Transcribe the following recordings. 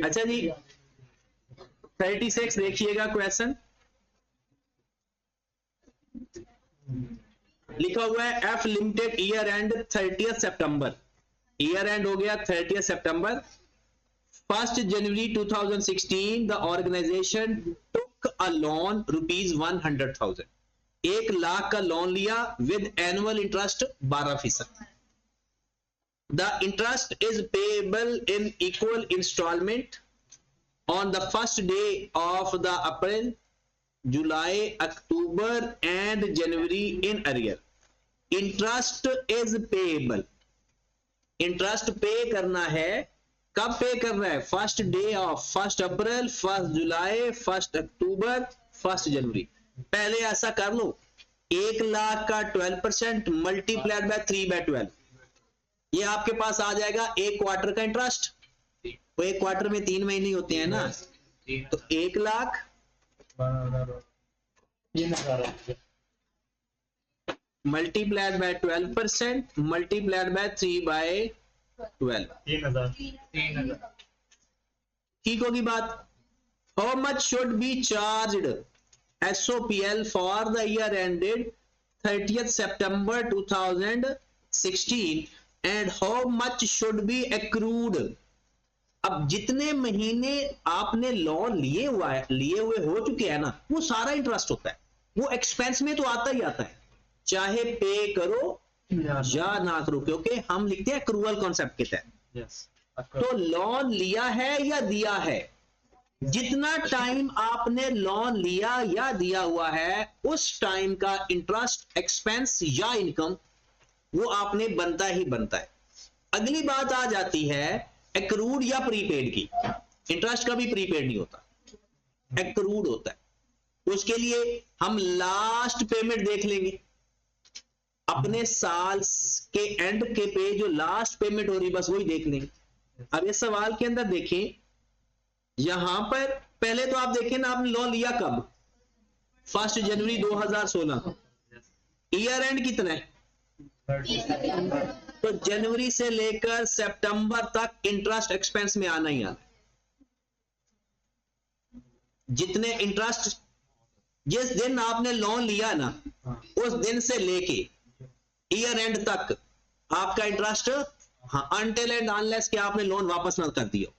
अच्छा जी 36 देखिएगा क्वेश्चन लिखा हुआ है एफ लिमिटेड ईयर एंड 30 सितंबर, ईयर एंड हो गया 30 सितंबर। 1 जनवरी 2016 the organisation took a loan ₹100,000, 1,00,000 का लोन लिया with annual interest 12%। The interest is payable in equal instalment on the first day of the April, July, October and January in arrear. Interest is payable. Interest पे करना है, कब पे कर रहा है? फर्स्ट डे ऑफ 1 अप्रैल, 1 जुलाई, 1 अक्टूबर, 1 जनवरी। पहले ऐसा कर लो, 1,00,000 का 12% मल्टीप्लाइड बाय 3/12, ये आपके पास आ जाएगा एक क्वार्टर का इंटरेस्ट। वो एक क्वार्टर में 3 महीने होते हैं ना, तो 1,00,000 मल्टीप्लाइड बाय 12% मल्टीप्लाइड बाय 3/12, 3,000। ठीक होगी बात। How much should be charged SOPL for the year ended 30th September 2016 and how much should be accrued. अब जितने महीने आपने लोन लिए हुए हो चुके हैं ना, वो सारा इंटरेस्ट होता है, वो एक्सपेंस में तो आता ही आता है, चाहे पे करो या ना करो, क्योंकि हम लिखते हैं एक्रूअल कॉन्सेप्ट के तहत। तो लोन लिया है या दिया है, जितना टाइम आपने लोन लिया या दिया हुआ है उस टाइम का इंटरेस्ट एक्सपेंस या इनकम वो आपने बनता ही बनता है। अगली बात आ जाती है एक्रूड या प्रीपेड की। इंटरेस्ट का भी प्रीपेड नहीं होता, एक्रूड होता है। उसके लिए हम लास्ट पेमेंट देख लेंगे, अपने साल के एंड के पे जो लास्ट पेमेंट हो रही बस वही देख लेंगे। अब इस सवाल के अंदर देखें, यहां पर पहले तो आप देखें ना, आपने लोन लिया कब? 1 जनवरी 2016। ईयर एंड कितना है? तो जनवरी से लेकर सितंबर तक इंटरेस्ट एक्सपेंस में आना ही आना। जितने इंटरेस्ट जिस दिन आपने लोन लिया ना, उस दिन से लेके ईयर एंड तक आपका इंटरेस्ट, हाँ, अनटिल एंड अनलेस कि आपने लोन वापस ना कर दिया।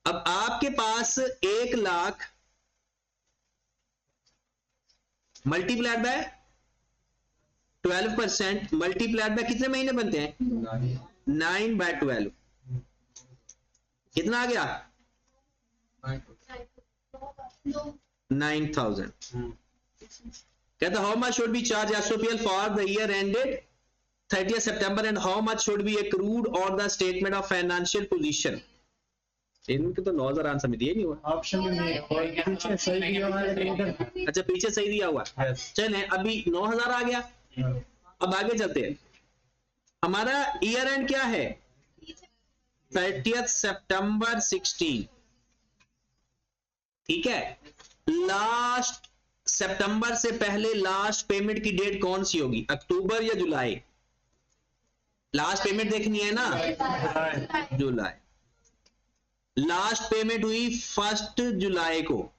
अब आपके पास 1,00,000 मल्टीप्लाइड बाय 12% मल्टीप्लाइड बाय कितने महीने बनते हैं? 9/12, कितना आ गया? 9,000। कहता how much should be charge SOPL for the year ended 30th September and how much should be accrued on the statement of financial position. इनके तो 9,000 आंसर में दिए नहीं हुआ, ऑप्शन में नहीं, पीछे सही दिया हुआ है। अच्छा पीछे सही दिया हुआ। चलें अभी 9,000 आ गया। अब आगे चलते हैं, हमारा ईयर एंड क्या है? 30th September 16, ठीक है। लास्ट सितंबर से पहले लास्ट पेमेंट की डेट कौन सी होगी? अक्टूबर या जुलाई? लास्ट पेमेंट देखनी है ना, जुलाई। लास्ट पेमेंट हुई 1 जुलाई को,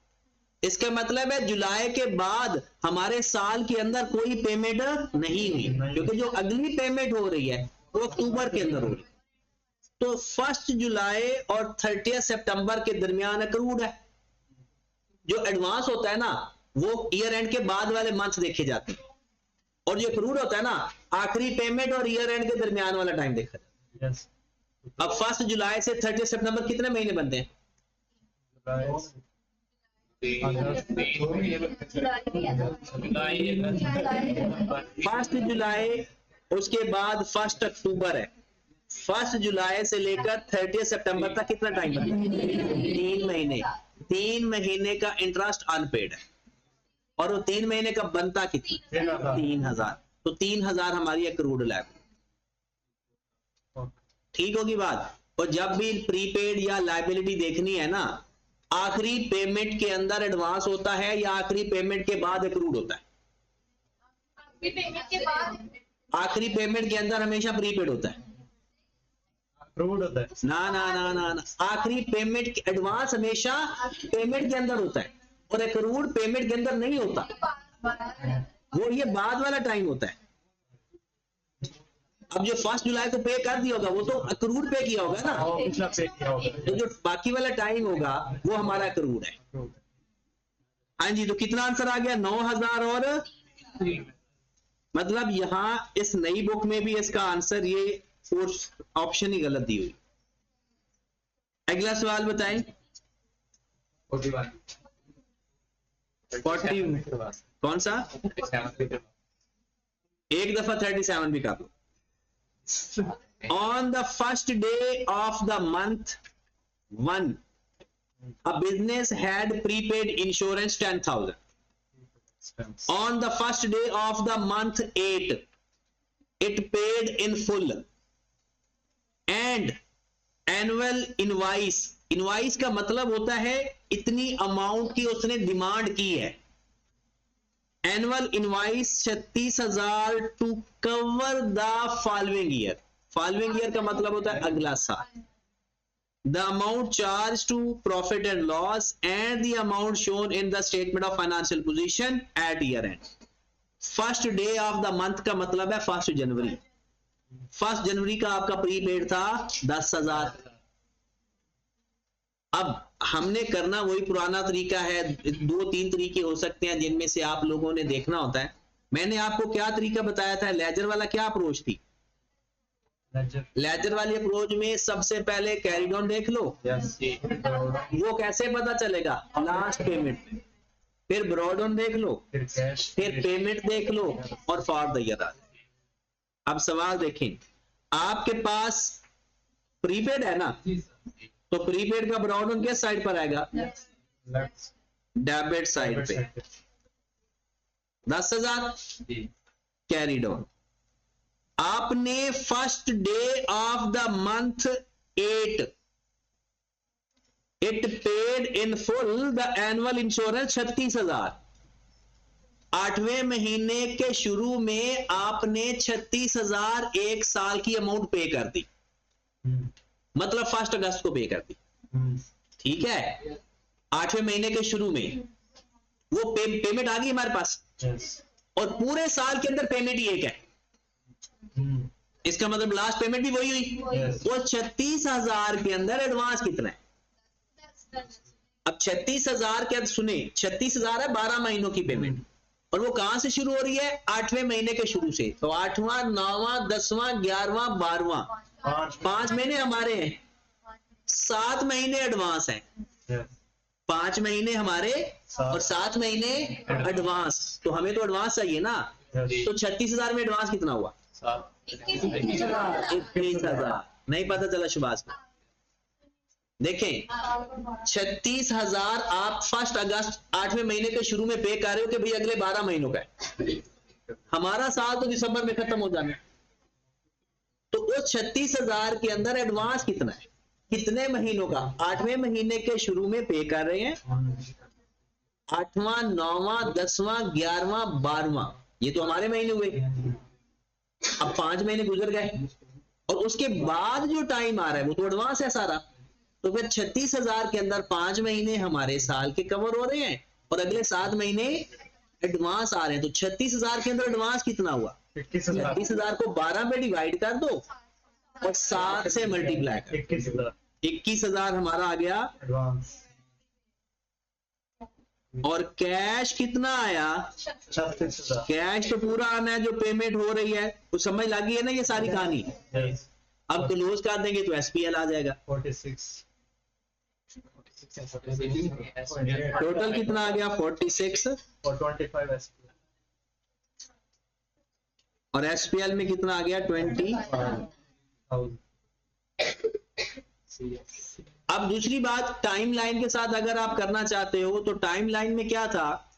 इसका मतलब है जुलाई के बाद हमारे साल के अंदर कोई पेमेंट नहीं हुई, क्योंकि जो अगली पेमेंट हो रही है वो अक्टूबर के अंदर हो रही है। तो 1 जुलाई और 30 सितंबर के दरमियान एक्रूड है। जो एडवांस होता है ना वो ईयर एंड के बाद वाले मंथ देखे जाते हैं, और जो एक्रूड होता है ना आखिरी पेमेंट और ईयर एंड के दरमियान वाला टाइम देखा जाता है। अब 1 जुलाई से 30 सितंबर कितने महीने बनते हैं? 1 जुलाई, उसके बाद 1 अक्टूबर है। 1 जुलाई से लेकर 30 सितंबर तक कितना टाइम बनता है? 3 महीने। 3 महीने का इंटरेस्ट अनपेड है, और वो 3 महीने का बनता कितना? 3,000। तो 3,000 हमारी एक्रूड लाइबिलिटी, ठीक होगी बात। और जब भी प्रीपेड या लाइबिलिटी देखनी है ना, आखिरी पेमेंट के अंदर एडवांस होता है या आखिरी पेमेंट के बाद एक्रूड होता है? आखिरी पेमेंट के अंदर हमेशा प्रीपेड होता है। अप्रूव्ड होता है। ना ना ना ना ना, आखिरी पेमेंट, एडवांस हमेशा पेमेंट के अंदर होता है और एक्रूड पेमेंट के अंदर नहीं होता, वो ये बाद वाला टाइम होता है। अब जो 1 जुलाई को पे कर दिया होगा वो तो एक्रूड पे किया होगा ना, और पिछला पे किया होगा। तो जो बाकी वाला टाइम होगा वो हमारा एक्रूड है। हाँ जी, तो कितना आंसर आ गया? 9000 और मतलब यहां इस नई बुक में भी इसका आंसर ये ऑप्शन ही गलत दी हुई। अगला सवाल बताएं। 40 कौन सा? एक दफा 37 भी कर लो। On the first day of the month 1, a business had prepaid insurance 10,000. On the first day of the month 8, it paid in full. And annual invoice का मतलब होता है इतनी अमाउंट की उसने डिमांड की है। Annual invoice 36,000 to cover the following year. Following year का मतलब होता है अगला साल। The amount charge to profit and loss and the amount shown in the statement of financial position at year end. First day of the month का मतलब है 1 जनवरी। 1 जनवरी का आपका प्रीपेड था 10,000। अब हमने करना वही पुराना तरीका है, 2-3 तरीके हो सकते हैं जिनमें से आप लोगों ने देखना होता है। मैंने आपको क्या तरीका बताया था? लेजर वाला क्या अप्रोच थी? लेजर वाली अप्रोच में सबसे पहले कैरी डाउन देख लो। वो कैसे पता चलेगा? लास्ट पेमेंट में। फिर ब्रॉड डाउन देख लो, फिर पेमेंट देख लो और फॉर द ईयर। अब सवाल देखें, आपके पास प्रीपेड है ना, तो प्रीपेड का ब्रॉड डाउन किस साइड पर आएगा? डेबिट साइड पे। 10,000 कैरी डाउन। आपने first day of the month 8 it paid in full the annual insurance 36,000। 8वें महीने के शुरू में आपने 36,000 एक साल की अमाउंट पे कर दी, मतलब 1 अगस्त को पे कर दी। ठीक है, 8वें महीने के शुरू में वो पेमेंट आ गई हमारे पास। और पूरे साल के अंदर पेमेंट ही एक है। इसका मतलब लास्ट पेमेंट भी वही हुई। वो 36,000 के अंदर एडवांस कितना है? अब 36,000 के अंदर सुने, 36,000 है 12 महीनों की पेमेंट, और वो कहां से शुरू हो रही है? 8वें महीने के शुरू से। तो 8वां, 9वां, 10वां, 11वां, 12वां, 5 महीने हमारे हैं, 7 महीने एडवांस हैं। 5 महीने हमारे और 7 महीने एडवांस। तो हमें तो एडवांस चाहिए ना, तो 36,000 में एडवांस कितना हुआ? 21,000। नहीं पता चला शुभाष को? देखें, 36,000 आप 1 अगस्त 8वें महीने के शुरू में पे कर रहे हो कि भाई अगले 12 महीनों का है। हमारा साल तो दिसंबर में खत्म हो जाना है। तो उस 36,000 के अंदर एडवांस कितना है? कितने महीनों का? 8वें महीने के शुरू में पे कर रहे हैं। 8वां, 9वां, 10वां, 11वां, 12वां, ये तो हमारे महीने हुए। अब 5 महीने गुजर गए और उसके बाद जो टाइम आ रहा है वो तो एडवांस है सारा। तो फिर 36,000 के अंदर 5 महीने हमारे साल के कवर हो रहे हैं और अगले 7 महीने एडवांस आ रहे हैं। तो 36,000 के अंदर एडवांस कितना हुआ? 36,000 को 12 पे डिवाइड कर दो और 7 से मल्टीप्लाई कर। 21,000 हमारा आ गया एडवांस। और कैश कितना आया? 36,000। कैश तो पूरा आना है जो पेमेंट हो रही है। तो समझ लगी है ना ये सारी कहानी? अब क्लोज कर देंगे तो एसपीएल आ जाएगा। 46। टोटल कितना आ गया? 46 और 25 एसपीएल। और एसपीएल में कितना आ गया? 20,000। अब दूसरी बात, टाइम लाइन के साथ अगर आप करना चाहते हो तो टाइम लाइन में क्या था?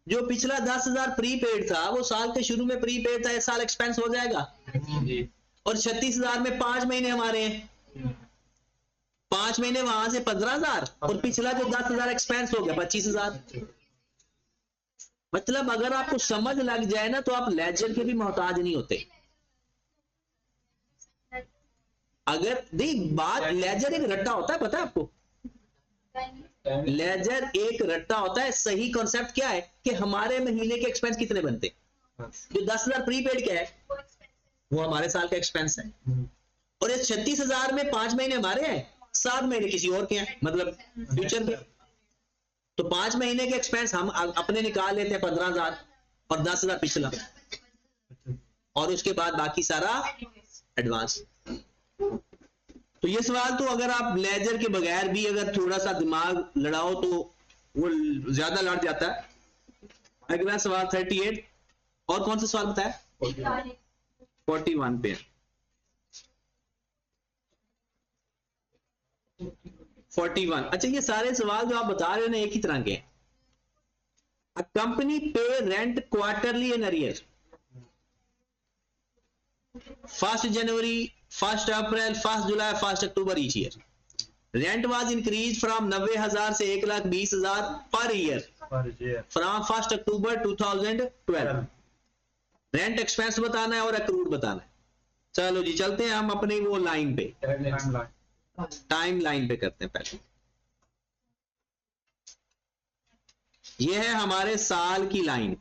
जो पिछला 10,000 प्रीपेड था वो साल के शुरू में प्रीपेड था, इस साल एक्सपेंस हो जाएगा। और 36,000 में 5 महीने हमारे हैं, 5 महीने वहां से 15,000 और पिछला जो 10,000 एक्सपेंस हो गया 25,000। मतलब अगर आपको समझ लग जाए ना तो आप लेजर के भी मोहताज नहीं होते। अगर देख बात, लेजर एक रट्टा होता है, पता है आपको? लेजर एक रट्टा होता है। सही कॉन्सेप्ट क्या है कि हमारे महीने के एक्सपेंस कितने बनते हैं, जो 10,000 प्रीपेड का है वो हमारे साल का एक्सपेंस है, और इस 36,000 में 5 महीने हमारे हैं, 7 महीने किसी और के हैं, मतलब फ्यूचर के। तो 5 महीने के एक्सपेंस हम अपने निकाल लेते हैं 15,000 और 10,000 पिछला, और उसके बाद बाकी सारा एडवांस। तो ये सवाल तो अगर आप लेजर के बगैर भी अगर थोड़ा सा दिमाग लड़ाओ तो वो ज्यादा लड़ जाता है। अगला सवाल 38, और कौन सा सवाल बताया? 41 पे 41। अच्छा, ये सारे सवाल जो आप बता रहे हो ना एक ही तरह के हैं। अ कंपनी पे rent quarterly in arrear, 1 January, 1 April, 1 July, 1 October each year. Rent was increase from 90,000 से 1,20,000 per year from 1 October 2012। Rent expense बताना है और अक्रूड बताना है। चलो जी, चलते हैं हम अपनी वो लाइन पे, टाइम लाइन पे करते हैं पहले। ये है हमारे साल की लाइन।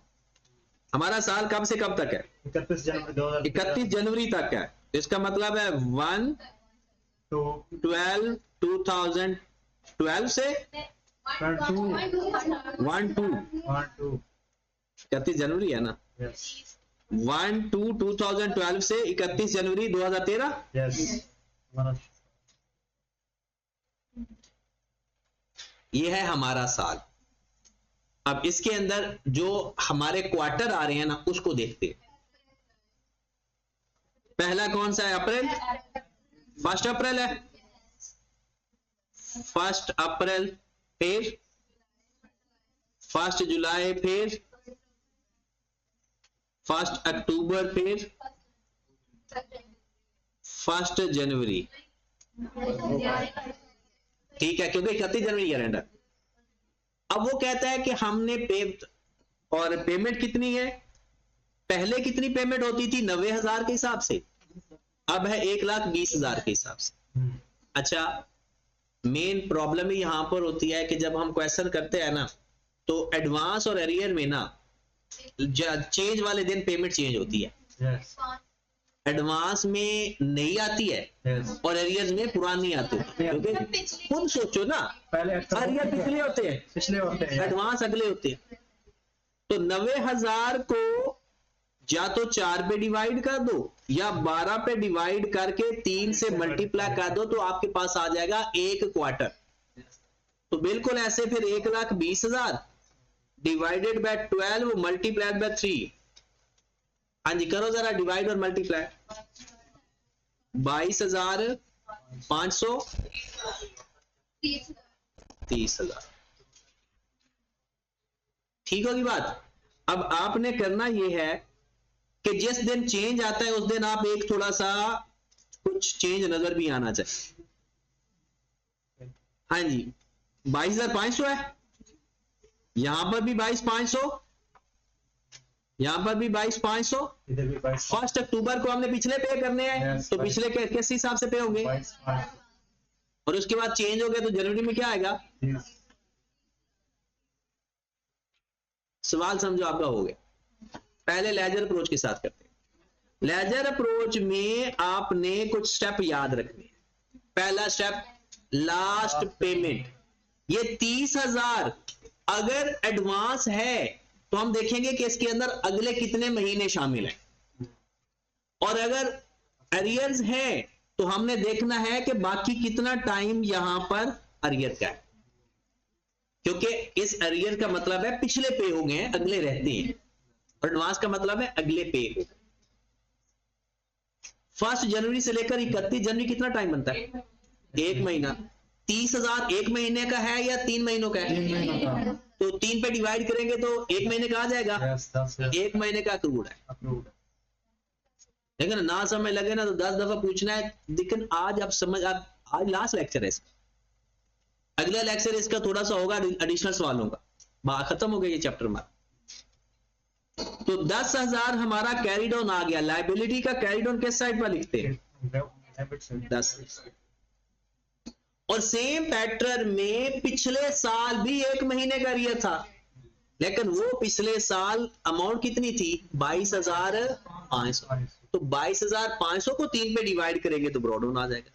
हमारा साल कब से कब तक है? 31 जनवरी तक है। इसका मतलब है 1/12/2012 से 31 जनवरी है ना, 1/2/2012 से 31 जनवरी 2013। ये है हमारा साल। अब इसके अंदर जो हमारे क्वार्टर आ रहे हैं ना उसको देखते हैं। पहला कौन सा है? अप्रैल। 1 अप्रैल है, 1 अप्रैल, फिर 1 जुलाई, फिर 1 अक्टूबर, फिर 1 जनवरी। ठीक है, क्योंकि 31 जनवरी ईयर एंड है। अब वो कहता है कि हमने पे, और पेमेंट कितनी है? पहले कितनी पेमेंट होती थी? 90,000 के हिसाब से, अब है 1,20,000 के हिसाब से। अच्छा, मेन प्रॉब्लम ही यहां पर होती है कि जब हम क्वेश्चन करते हैं ना तो एडवांस और एरियर में ना चेंज वाले दिन पेमेंट चेंज होती है। एडवांस में नई आती है और एरियर्स में पुरानी आती है। क्योंकि खुद सोचो ना, एरियर पिछले होते हैं, एडवांस अगले होते हैं। तो 90,000 को या तो 4 पे डिवाइड कर दो या 12 पे डिवाइड करके 3 से मल्टीप्लाई कर दो, तो आपके पास आ जाएगा 1 क्वार्टर। तो बिल्कुल ऐसे फिर 1,20,000 डिवाइडेड बाय 12 मल्टीप्लाइड बाय 3। हाँ जी, करो जरा डिवाइड और मल्टीप्लाई। 22,500, 30,000। ठीक होगी बात? अब आपने करना यह है कि जिस दिन चेंज आता है उस दिन आप एक थोड़ा सा कुछ चेंज नजर भी आना चाहिए। हाँ जी, 22,500 है, यहां पर भी 22,500, यहां पर भी 22,500। 1 अक्टूबर को हमने पिछले पे करने हैं, तो पिछले के किस हिसाब से पे होंगे, और उसके बाद चेंज हो गया तो जनवरी में क्या आएगा? सवाल समझो आपका हो गया। पहले लेजर अप्रोच के साथ करते हैं। लेजर अप्रोच में आपने कुछ स्टेप याद रखने हैं। पहला स्टेप, लास्ट पेमेंट। ये 30,000 अगर एडवांस है तो हम देखेंगे कि इसके अंदर अगले कितने महीने शामिल हैं, और अगर अरियर्स है तो हमने देखना है कि बाकी कितना टाइम यहां पर अरियर का है, क्योंकि इस अरियर का मतलब है पिछले पे हो गए हैं, अगले रहते हैं, और एडवांस का मतलब है अगले पे हो। 1 जनवरी से लेकर 31 जनवरी कितना टाइम बनता है? 1 महीना। 30,000 1 महीने का है या 3 महीनों का है? तो 3 पे डिवाइड करेंगे तो 1 महीने का आ जाएगा। 1 महीने का अक्रूड है। लेकिन ना समय लगे ना तो 10 दफा पूछना है। लेकिन आज आप समझ, आज लास्ट लेक्चर है इसका, अगला लेक्चर इसका थोड़ा सा होगा एडिशनल सवालों का, खत्म हो गया ये चैप्टर हमारा। तो 10,000 हमारा कैरी डाउन आ गया। लायबिलिटी का कैरी डाउन किस साइड पर लिखते हैं? 10। और सेम पैटर्न में पिछले साल भी 1 महीने का ईयर था, लेकिन वो पिछले साल अमाउंट कितनी थी? 22,500। तो 22,500 को 3 पे डिवाइड करेंगे तो ब्रॉड आ जाएगा।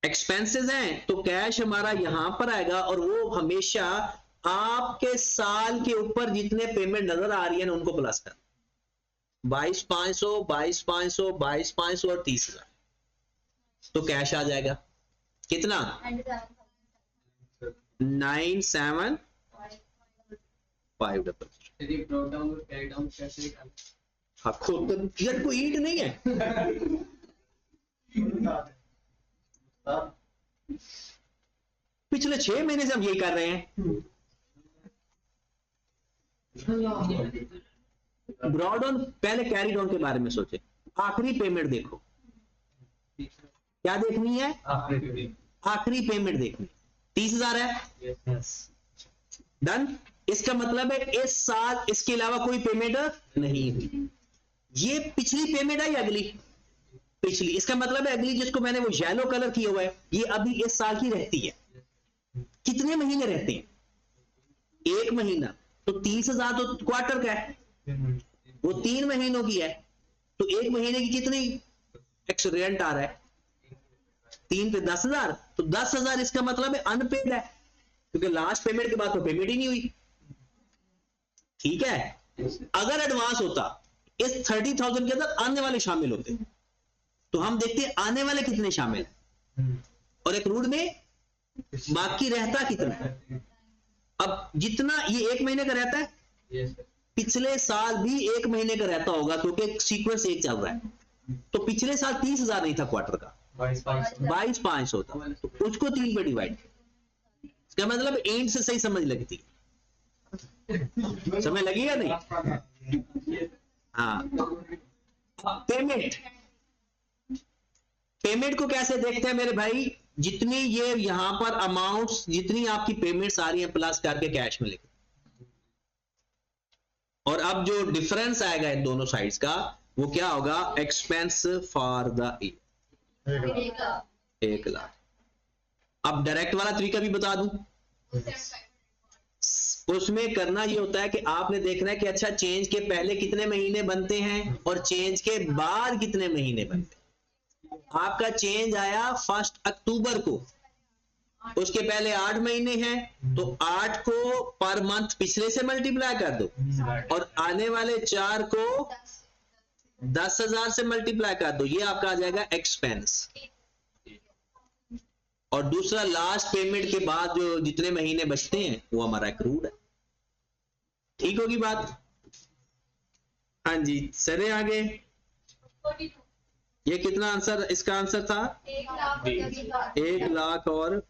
एक्सपेंसेस हैं तो कैश हमारा यहां पर आएगा, और वो हमेशा आपके साल के ऊपर जितने पेमेंट नजर आ रही है ना उनको प्लस कर, 22,500, 22,500, 22,500 और 30,000, तो कैश आ जाएगा कितना? 9,750। हाँ खुद यार कोई ईट नहीं है। पिछले 6 महीने से हम यही कर रहे हैं। ब्रॉड ऑन, पहले कैरी डाउन के बारे में सोचे। आखिरी पेमेंट देखो, क्या देखनी है? आखिरी पेमेंट देखनी। 30,000 है, डन। इसका मतलब है इस साल इसके अलावा कोई पेमेंट नहीं हुई। ये पिछली पेमेंट है या अगली? पिछली। इसका मतलब है अगली, जिसको मैंने वो येलो कलर किया हुआ है, ये अभी इस साल की रहती है। कितने महीने रहते हैं? 1 महीना। तो 30,000 तो क्वार्टर का है, वो 3 महीनों की है, तो 1 महीने की कितनी रेंट आ रहा है? 3 पे 10,000, तो 10,000 इसका मतलब है अनपेड है, क्योंकि लास्ट पेमेंट के बाद तो पेमेंट ही नहीं हुई। ठीक है। अगर एडवांस होता, इस 30,000 के अंदर आने वाले शामिल होते, तो हम देखते हैं आने वाले कितने शामिल हैं, और एक्रूड में बाकी रहता कितना है। अब जितना ये 1 महीने का रहता है, पिछले साल भी 1 महीने का रहता होगा, क्योंकि सीक्वेंस एक चल रहा है। तो पिछले साल 30,000 नहीं था क्वार्टर का, 22,500 था, तो उसको 3 पे डिवाइड। इसका मतलब एंड से सही समझ लगती, समझ लगी या नहीं? हाँ। पेमेंट को कैसे देखते हैं मेरे भाई? जितनी ये यहां पर अमाउंट्स, जितनी आपकी पेमेंट्स आ रही हैं प्लस करके कैश में लिखो। और अब जो डिफरेंस आएगा इन दोनों साइड्स का, वो क्या होगा? Expense for the year 1,00,000। अब डायरेक्ट वाला तरीका भी बता दूं। उसमें करना ये होता है कि आपने देखना है कि अच्छा चेंज के पहले कितने महीने बनते हैं और चेंज के बाद कितने महीने बनते हैं। आपका चेंज आया 1 अक्टूबर को, उसके पहले 8 महीने हैं, तो 8 को पर मंथ पिछले से मल्टीप्लाई कर दो, और आने वाले 4 को 10,000 से मल्टीप्लाई कर दो। ये आपका आ जाएगा एक्सपेंस। और दूसरा लास्ट पेमेंट के बाद जो जितने महीने बचते हैं वो हमारा एक्रूड है। ठीक होगी बात? हाँ जी, सरे आगे। ये कितना आंसर, इसका आंसर था 1,00,000 और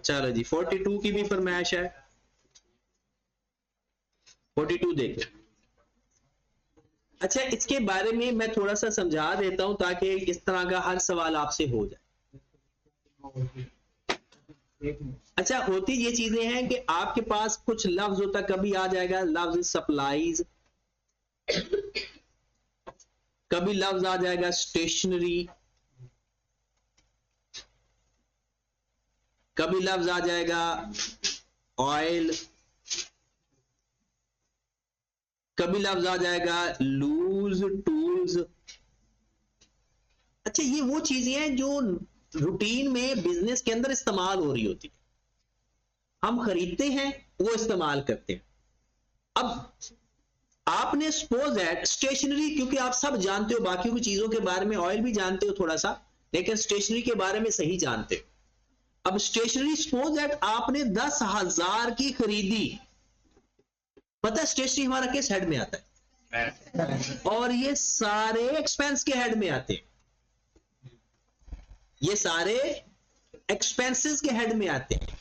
चलो जी 42 की भी फरमाइश है। 42 देखो। अच्छा, इसके बारे में मैं थोड़ा सा समझा देता हूं ताकि इस तरह का हर सवाल आपसे हो जाए। अच्छा, होती ये चीजें हैं कि आपके पास कुछ लफ्ज होता, कभी आ जाएगा लफ्ज सप्लाईज, कभी लफ्ज आ जाएगा स्टेशनरी, कभी लफ्ज आ जाएगा ऑयल, कभी लफ्ज आ जाएगा लूज टूल्स। अच्छा, ये वो चीजें हैं जो रूटीन में बिजनेस के अंदर इस्तेमाल हो रही होती है, हम खरीदते हैं, वो इस्तेमाल करते हैं। अब आपने सपोज दैट स्टेशनरी, क्योंकि आप सब जानते हो बाकी की चीजों के बारे में, ऑयल भी जानते हो थोड़ा सा, लेकिन स्टेशनरी के बारे में सही जानते हो। अब स्टेशनरी सपोज दैट आपने 10,000 की खरीदी, पता है स्टेशनरी हमारा किस हेड में आता है? और ये सारे एक्सपेंस के हेड में आते हैं, ये सारे एक्सपेंसेस के हेड में आते हैं।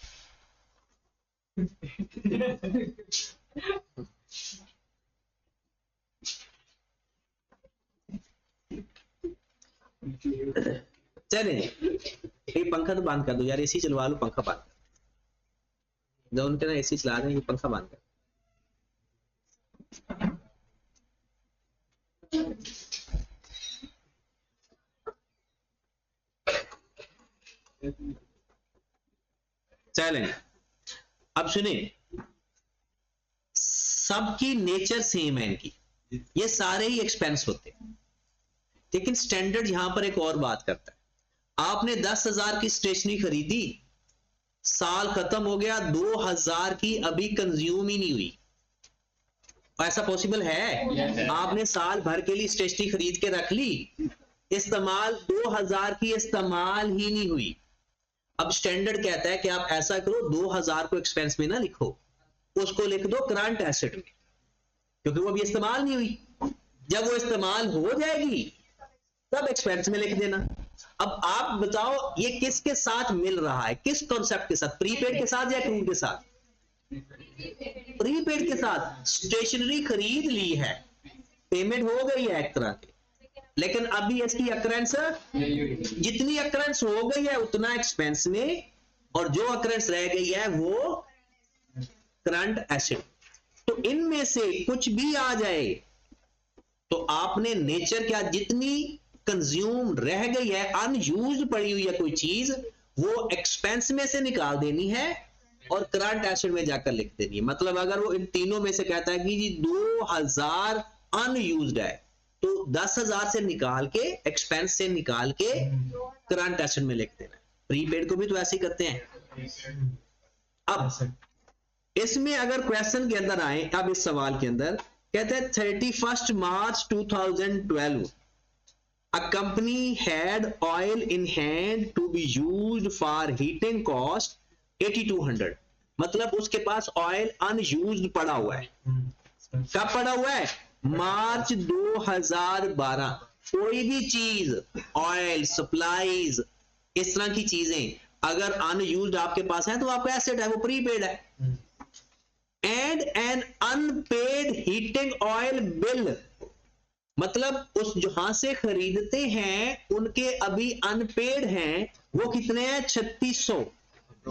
चले, ये पंखा तो बंद कर दो यार, एसी चलवा लो, पंखा बंद कर दो। उनके ना एसी चला रहे हैं, ये पंखा बंद कर। चलेंगे। अब सुनिए, सबकी नेचर सेम है इनकी, ये सारे ही एक्सपेंस होते हैं, लेकिन स्टैंडर्ड यहां पर एक और बात करता है। आपने 10,000 की स्टेशनरी खरीदी, साल खत्म हो गया, 2,000 की अभी कंज्यूम ही नहीं हुई। ऐसा पॉसिबल है? आपने साल भर के लिए स्टेशनरी खरीद के रख ली, इस्तेमाल 2,000 की इस्तेमाल ही नहीं हुई। अब स्टैंडर्ड कहता है कि आप ऐसा करो, 2,000 को एक्सपेंस में ना लिखो, उसको लिख दो करंट एसेट में, क्योंकि वो अभी इस्तेमाल नहीं हुई। जब वो इस्तेमाल हो जाएगी तब एक्सपेंस में लिख देना। अब आप बताओ ये किसके साथ मिल रहा है, किस कॉन्सेप्ट के साथ? प्रीपेड के साथ या एक्रूड के साथ? प्रीपेड के साथ। स्टेशनरी खरीद ली है, पेमेंट हो गई है एक तरह की, लेकिन अभी इसकी अकरेंस, जितनी अकरेंस हो गई है उतना एक्सपेंस में, और जो अकरेंस रह गई है वो करंट एसेट। तो इनमें से कुछ भी आ जाए तो आपने नेचर क्या, जितनी कंज्यूम रह गई है, अनयूज्ड पड़ी हुई है कोई चीज, वो एक्सपेंस में से निकाल देनी है और करंट एसेट में जाकर लिख देनी है। मतलब अगर वो इन तीनों में से कहता है कि जी 2,000 अनयूज्ड है, तो 10,000 से निकाल के, एक्सपेंस से निकाल के करंट एसेट में लिख देना है। प्रीपेड को भी तो ऐसे ही करते हैं। अब इसमें अगर क्वेश्चन के अंदर आए, अब इस सवाल के अंदर कहते हैं 31 मार्च 2012 a company had oil in hand to be used for heating cost 8200। मतलब उसके पास ऑयल अनयूज्ड पड़ा हुआ है। कब पड़ा हुआ है? मार्च 2012। कोई भी चीज, ऑयल, सप्लाईज, इस तरह की चीजें अगर अनयूज्ड आपके पास है तो आपका एसेट है, वो प्रीपेड है। And an unpaid heating oil bill, मतलब उस जहां से खरीदते हैं उनके अभी अनपेड हैं, वो कितने हैं? 3600।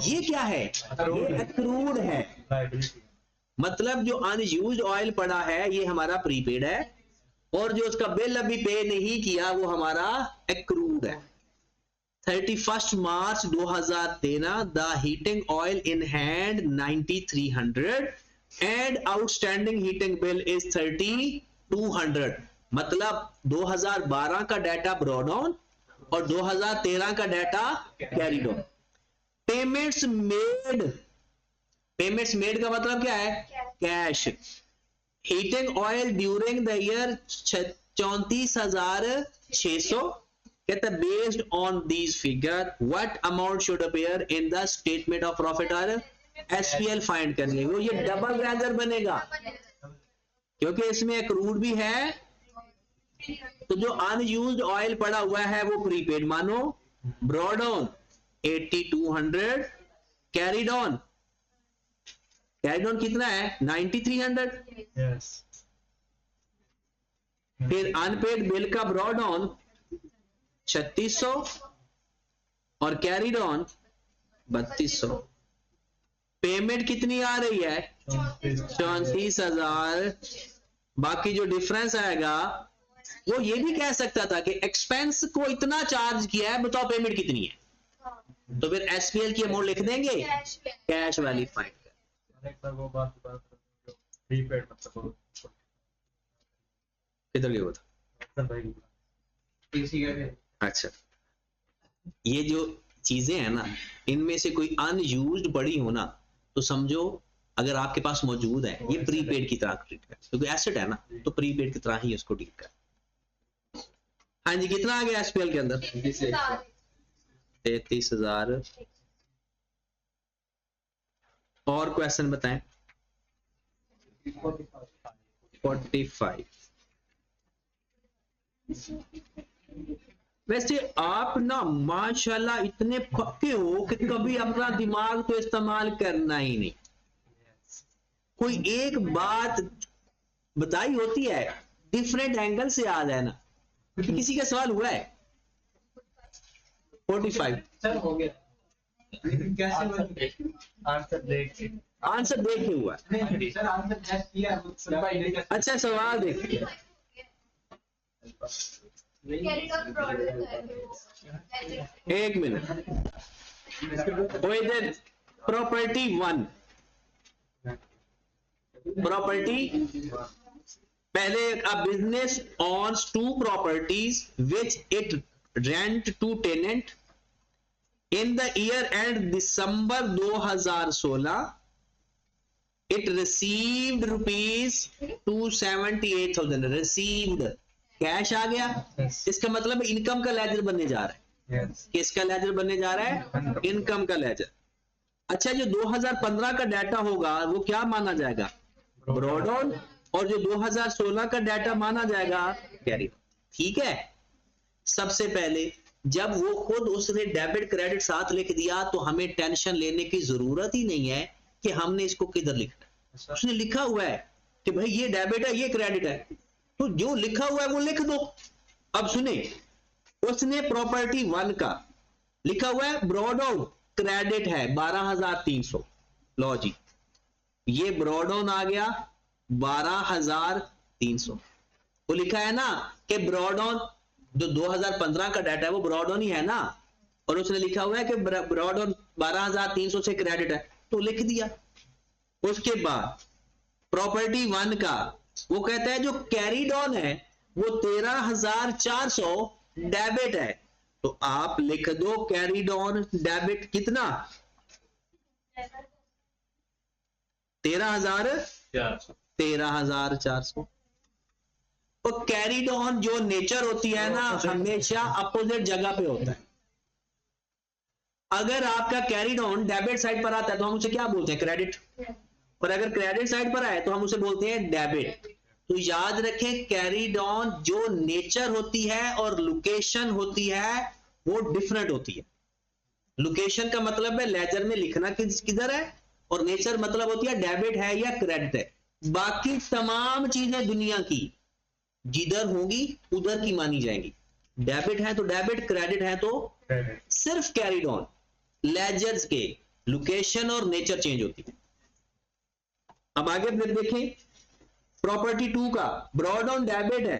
ये क्या है? ये एक्रूड है। मतलब जो अनयूज्ड ऑयल पड़ा है ये हमारा प्रीपेड है, और जो उसका बिल अभी पे नहीं किया वो हमारा एक्रूड है। 31 मार्च 2013 the heating oil in hand 9300 and outstanding heating bill is 3200। मतलब 2012 का डाटा ब्रॉड ऑन और 2013 का data carried on. Payments made, payments made का मतलब क्या है? Cash. Heating oil during the year 34,600। कहता है based on these figure what amount should appear in the statement of profit और एसपीएल फाइंड करने को। ये डबल रेजर बनेगा क्योंकि इसमें एक्रूड भी है। तो जो अनयूज्ड ऑयल पड़ा हुआ है वो प्रीपेड मानो, brought on 8200, carried on, carried on कितना है? 9300। Yes. फिर अनपेड बिल का ब्रॉड ऑन 3600 और कैरीड ऑन 3200। पेमेंट कितनी आ रही है? 34,000। बाकी जो डिफरेंस आएगा वो ये भी कह सकता था कि एक्सपेंस को इतना चार्ज किया है, बताओ पेमेंट कितनी है। तो फिर एसपीएल की अमाउंट लिख देंगे, कैश वैल्यू फाइंड कर। एक बार वो बात प्रीपेड मतलब किधर गया था? अच्छा, ये जो चीजें हैं ना, इनमें से कोई अनयूज्ड पड़ी हो ना तो समझो अगर आपके पास मौजूद है, ये प्रीपेड की तरह ट्रीट कर, क्योंकि एसेट है ना तो प्रीपेड की तरह ही उसको डील कर। हाँ जी, कितना आ गया एसपीएल के अंदर? 33,000। और क्वेश्चन बताएं। 45। वैसे आप ना माशाल्लाह इतने पक्के हो कि कभी अपना दिमाग तो इस्तेमाल करना ही नहीं। कोई एक बात बताई होती है डिफरेंट एंगल से आ जाए ना। किसी का सवाल हुआ है? 45 सर हो गया। कैसे आंसर देख के, आंसर देख के हुआ। सर आंसर टेस्ट किया। अच्छा, सवाल देखिए। एक मिनट, इधर प्रॉपर्टी 1, प्रॉपर्टी पहले a business owns 2 properties which it rent to tenant in the year end December 2016 it received rupees 278,000 received cash आ गया। Yes. इसका मतलब इनकम का लेजर बनने जा रहा है। Yes. किसका लेजर बनने जा रहा है? इनकम का लेजर। अच्छा, जो 2015 का डाटा होगा वो क्या माना जाएगा? Brought on. और जो 2016 का डाटा माना जाएगा कैरी। ठीक है, सबसे पहले जब वो खुद उसने डेबिट क्रेडिट साथ लिख दिया तो हमें टेंशन लेने की जरूरत ही नहीं है कि हमने इसको किधर लिखना है। उसने लिखा हुआ है कि भाई ये डेबिट है, ये क्रेडिट है, तो जो लिखा हुआ है वो लिख दो। अब सुने, उसने प्रॉपर्टी 1 का लिखा हुआ है ब्रॉड ऑन क्रेडिट है 12,300। लो जी, ये ब्रॉड ऑन आ गया 12,300। वो लिखा है ना कि ब्रॉड ऑन, जो 2015 का डाटा है वो ब्रॉड ऑन ही है ना, और उसने लिखा हुआ है कि ब्रॉड ऑन 12,300 से क्रेडिट है, तो लिख दिया। उसके बाद प्रॉपर्टी 1 का वो कहता है जो कैरीड ऑन है वो 13,400 डेबिट है, तो आप लिख दो कैरीड ऑन डेबिट कितना? 13,400। तो कैरीड ऑन जो नेचर होती है ना, हमेशा अपोजिट जगह पे होता है। अगर आपका कैरीड ऑन डेबिट साइड पर आता है तो हम उसे क्या बोलते हैं? क्रेडिट। और अगर क्रेडिट साइड पर आए तो हम उसे बोलते हैं डेबिट। तो याद रखें, कैरीड ऑन जो नेचर होती है और लोकेशन होती है वो डिफरेंट होती है। लोकेशन का मतलब है लेजर में लिखना किधर है, और नेचर मतलब होती है डेबिट है या क्रेडिट है। बाकी तमाम चीजें दुनिया की जिधर होंगी उधर की मानी जाएंगी। डेबिट है तो डेबिट, क्रेडिट है तो Credit. सिर्फ कैरीड ऑन लेजर्स के लोकेशन और नेचर चेंज होती है। अब आगे फिर देखें, प्रॉपर्टी 2 का ब्रॉड ऑन डेबिट है,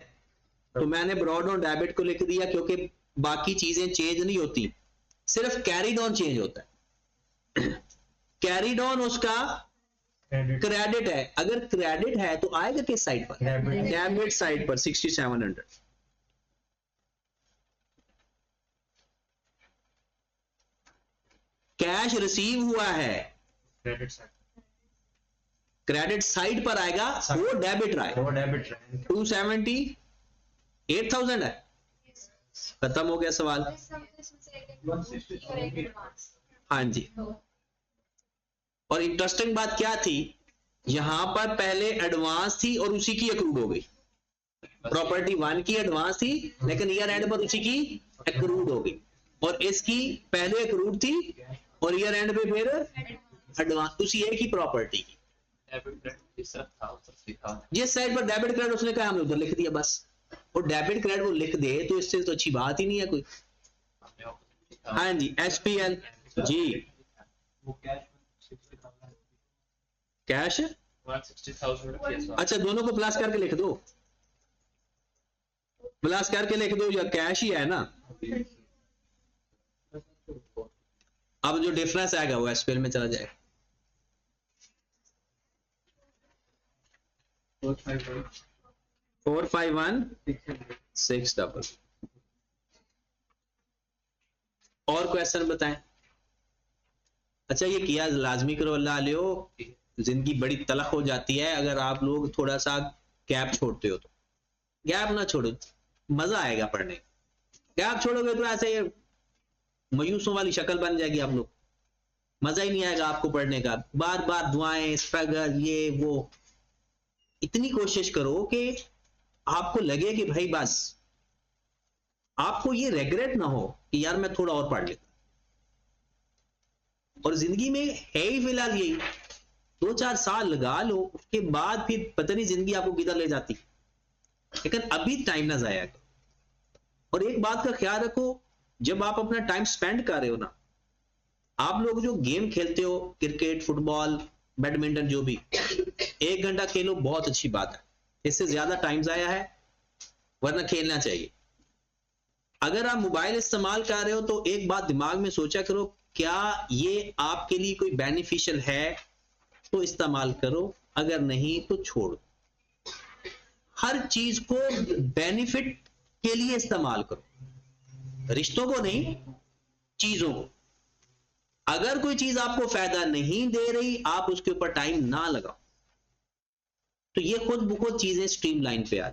तो मैंने ब्रॉड ऑन डेबिट को लिख दिया क्योंकि बाकी चीजें चेंज नहीं होती, सिर्फ कैरीड ऑन चेंज होता है। कैरीड ऑन उसका Credit. क्रेडिट है। अगर क्रेडिट है तो आएगा किस साइड पर? Debit. डेबिट साइड पर 6700। कैश रिसीव हुआ है, Credit side. क्रेडिट साइड पर आएगा, वो डेबिट रहा है। वो debit है. 278,000 है। खत्म हो गया सवाल। हाँ जी। और इंटरेस्टिंग बात क्या थी, यहां पर पहले एडवांस थी और उसी की अक्रूड हो गई। प्रॉपर्टी 1 की एडवांस थी लेकिन ईयर एंड पर उसी की अक्रूड हो गई, और इसकी पहले अक्रूड थी और ईयर एंड पे फिर एडवांस, उसी एक ही प्रॉपर्टी की। जिस साइड पर डेबिट क्रेडिट उसने कहा हमने उधर लिख दिया बस। और डेबिट क्रेडिट वो लिख दे तो इससे तो अच्छी बात ही नहीं है कोई। हाँ जी, SPL जी, कैश 160,000 अच्छा, दोनों को प्लस करके लिख दो, प्लस करके लिख दो, या कैश ही है ना। अब जो डिफरेंस आएगा वो SPL में चला जाएगा। 451,600। और क्वेश्चन बताएं। अच्छा, ये किया लाजमी करो, अल्लाह लियो, जिंदगी बड़ी तलख हो जाती है अगर आप लोग थोड़ा सा गैप छोड़ते हो। तो गैप ना छोड़ो, मजा आएगा पढ़ने। गैप छोड़ोगे तो ऐसे मायूसों वाली शक्ल बन जाएगी आप लोग, मजा ही नहीं आएगा आपको पढ़ने का। बार बार दुआएं, स्ट्रगल, ये वो। इतनी कोशिश करो कि आपको लगे कि भाई बस आपको ये रेग्रेट ना हो कि यार मैं थोड़ा और पढ़ लेता। और जिंदगी में है ही फिलहाल यही, 2-4 साल लगा लो, उसके बाद फिर पता नहीं जिंदगी आपको किधर ले जाती। लेकिन अभी टाइम ना जाया करो। और एक बात का ख्याल रखो, जब आप अपना टाइम स्पेंड कर रहे हो ना, आप लोग जो गेम खेलते हो, क्रिकेट, फुटबॉल, बैडमिंटन, जो भी, 1 घंटा खेलो, बहुत अच्छी बात है। इससे ज्यादा टाइम जाया है, वरना खेलना चाहिए। अगर आप मोबाइल इस्तेमाल कर रहे हो तो एक बात दिमाग में सोचा करो, क्या ये आपके लिए कोई बेनिफिशियल है तो इस्तेमाल करो, अगर नहीं तो छोड़ो। हर चीज को बेनिफिट के लिए इस्तेमाल करो, रिश्तों को नहीं, चीजों को। अगर कोई चीज आपको फायदा नहीं दे रही, आप उसके ऊपर टाइम ना लगाओ, तो ये खुद ब खुद चीजें स्ट्रीमलाइन पे आ।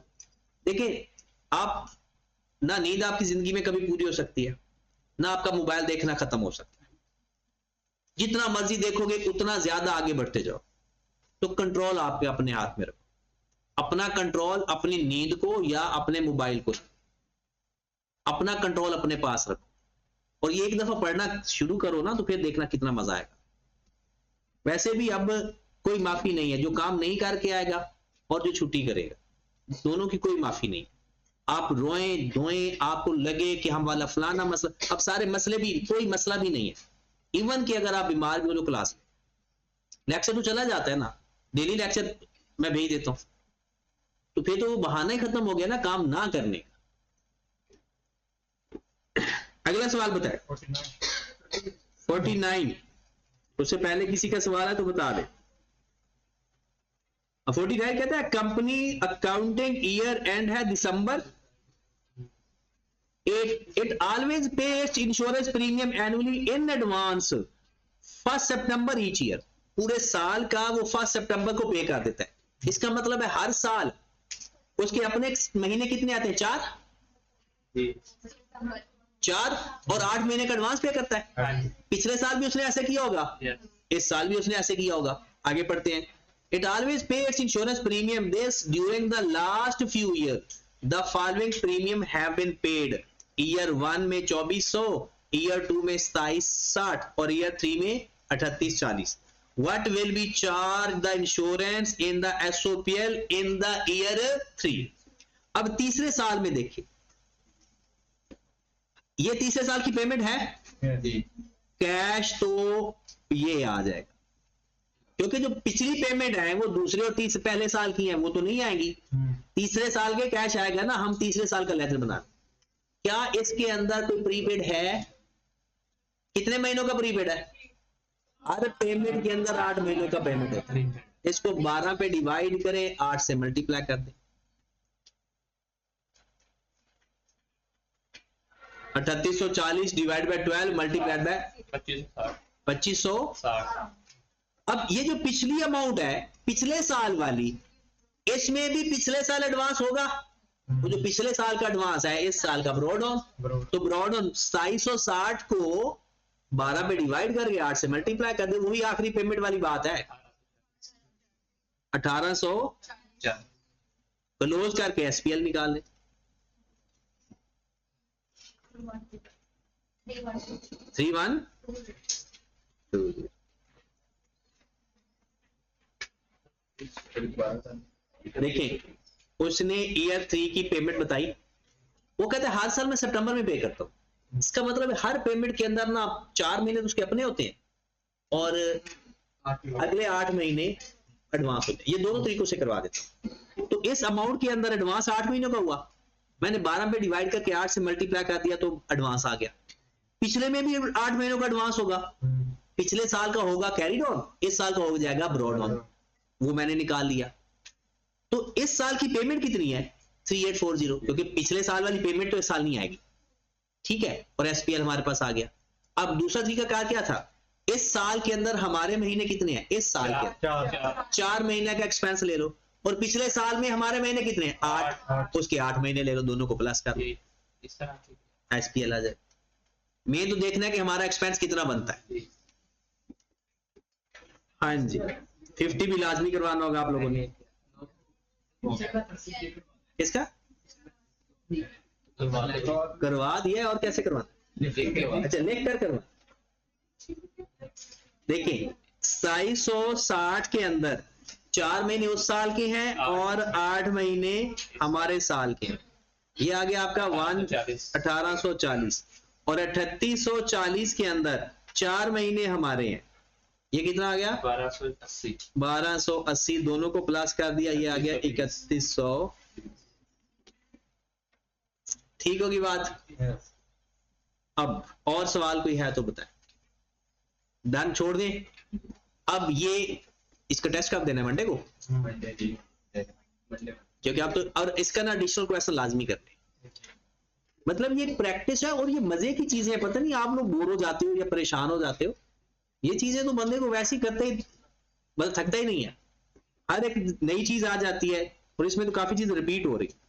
देखिए, आप ना नींद आपकी जिंदगी में कभी पूरी हो सकती है, ना आपका मोबाइल देखना खत्म हो सकता है। जितना मर्जी देखोगे उतना ज्यादा आगे बढ़ते जाओ। तो कंट्रोल आपके अपने हाथ में रखो, अपना कंट्रोल अपनी नींद को या अपने मोबाइल को, अपना कंट्रोल अपने पास रखो। और ये एक दफा पढ़ना शुरू करो ना, तो फिर देखना कितना मजा आएगा। वैसे भी अब कोई माफी नहीं है, जो काम नहीं करके आएगा और जो छुट्टी करेगा, दोनों की कोई माफी नहीं। आप रोएं धोएं, आपको लगे कि हम वाला फलाना मसला, अब सारे मसले भी, कोई मसला भी नहीं है। इवन कि अगर आप बीमार भी हो तो क्लास में लेक्चर तो चला जाता है ना, डेली लेक्चर मैं भेज देता हूं, तो फिर तो वो बहाना ही खत्म हो गया ना काम ना करने का। अगला सवाल बताए 49। उससे पहले किसी का सवाल है तो बता दे। 49 कहता है कंपनी अकाउंटिंग ईयर एंड है December, it always pay its insurance premium annually in advance 1 September each year. पूरे साल का वो 1 सितंबर को पे कर देता है। इसका मतलब है हर साल उसके अपने महीने कितने आते हैं? 4 और 8 महीने का एडवांस पे करता है। पिछले साल भी उसने ऐसे किया होगा, इस साल भी उसने ऐसे किया होगा। आगे पढ़ते हैं। It always pays insurance premium this during the last few years. The following premium have been paid. Year 1 में 2400, Year 2 में 2760 और Year 3 में 3840. What will be charged the insurance in the SOPL in the Year 3? अब तीसरे साल में देखिए, ये तीसरे साल की पेमेंट है, कैश तो ये आ जाएगा, क्योंकि जो पिछली पेमेंट है वो दूसरे और तीसरे पहले साल की है, वो तो नहीं आएगी। तीसरे साल के कैश आएगा ना। हम तीसरे साल का लेटर बना, क्या इसके अंदर कोई प्रीपेड है? कितने महीनों का प्रीपेड है? हर पेमेंट के अंदर 8 महीनों का पेमेंट है। इसको 12 पे डिवाइड करें, 8 से मल्टीप्लाई कर दें, 3840 डिवाइड बाय 12 मल्टीप्लाइड बाय 2560। अब ये जो पिछली अमाउंट है, पिछले साल वाली, इसमें भी पिछले साल एडवांस होगा। वो जो पिछले साल का एडवांस है, इस साल का ब्रॉड ऑन, तो ब्रॉड ऑन 2760 को 12 पे डिवाइड करके 8 से मल्टीप्लाई कर दे, वही आखिरी पेमेंट वाली बात है। 1800 क्लोज करके एसपीएल निकाल ले। 3120। देखें, उसने ईयर 3 की पेमेंट बताई। वो कहते हैं हर साल मैं सितंबर में पे करता हूं। इसका मतलब है हर पेमेंट के अंदर ना 4 महीने तो उसके अपने होते हैं और अगले 8 महीने एडवांस होते हैं। ये दोनों तरीकों से करवा देता हूं। तो इस अमाउंट के अंदर एडवांस 8 महीनों का हुआ, मैंने 12 पे डिवाइड करके 8 से मल्टीप्लाई कर दिया तो एडवांस आ गया। पिछले में भी 8 महीनों का एडवांस होगा, पिछले साल का होगा कैरीड ऑन, इस साल का हो जाएगा ब्रॉड ऑन, वो मैंने निकाल लिया। तो इस साल की पेमेंट कितनी है? 3840, क्योंकि पिछले साल वाली पेमेंट तो इस साल नहीं आएगी, ठीक है। और एसपीएल हमारे पास आ गया। अब दूसरा तरीका क्या था? इस साल के अंदर हमारे महीने कितने हैं? इस साल के 4 महीने का एक्सपेंस ले लो, और पिछले साल में हमारे महीने कितने हैं? 8, उसके 8 महीने ले लो, दोनों को प्लस कर लो, एसपीएल आ जाए। मेन तो देखना है कि हमारा एक्सपेंस कितना बनता है। हाँ जी, 50 भी लाजमी करवाना होगा आप लोगों ने। किसका करवा दिया? और कैसे करवाना? अच्छा, लिख कर करवा। देखिए, 2760 के अंदर 4 महीने उस साल के हैं और 8 महीने हमारे साल के हैं। ये आ गया आपका 1840, और 3840 के अंदर 4 महीने हमारे हैं। ये कितना आ गया? 1280। दोनों को प्लस कर दिया, ये आ गया 3100। ठीक होगी बात? Yes. अब और सवाल कोई है तो बताए। डन, छोड़ दें। अब ये इसका टेस्ट कब देना है? मंडे को, Monday. क्योंकि आप तो, और इसका ना एडिशनल क्वेश्चन लाजमी करने। मतलब ये प्रैक्टिस है और ये मजे की चीजें हैं। पता नहीं आप लोग बोर हो जाते हो या परेशान हो जाते हो, ये चीजें तो बंदे को वैसे ही करते ही, मतलब थकता ही नहीं है। हर एक नई चीज आ जाती है और इसमें तो काफी चीज रिपीट हो रही है।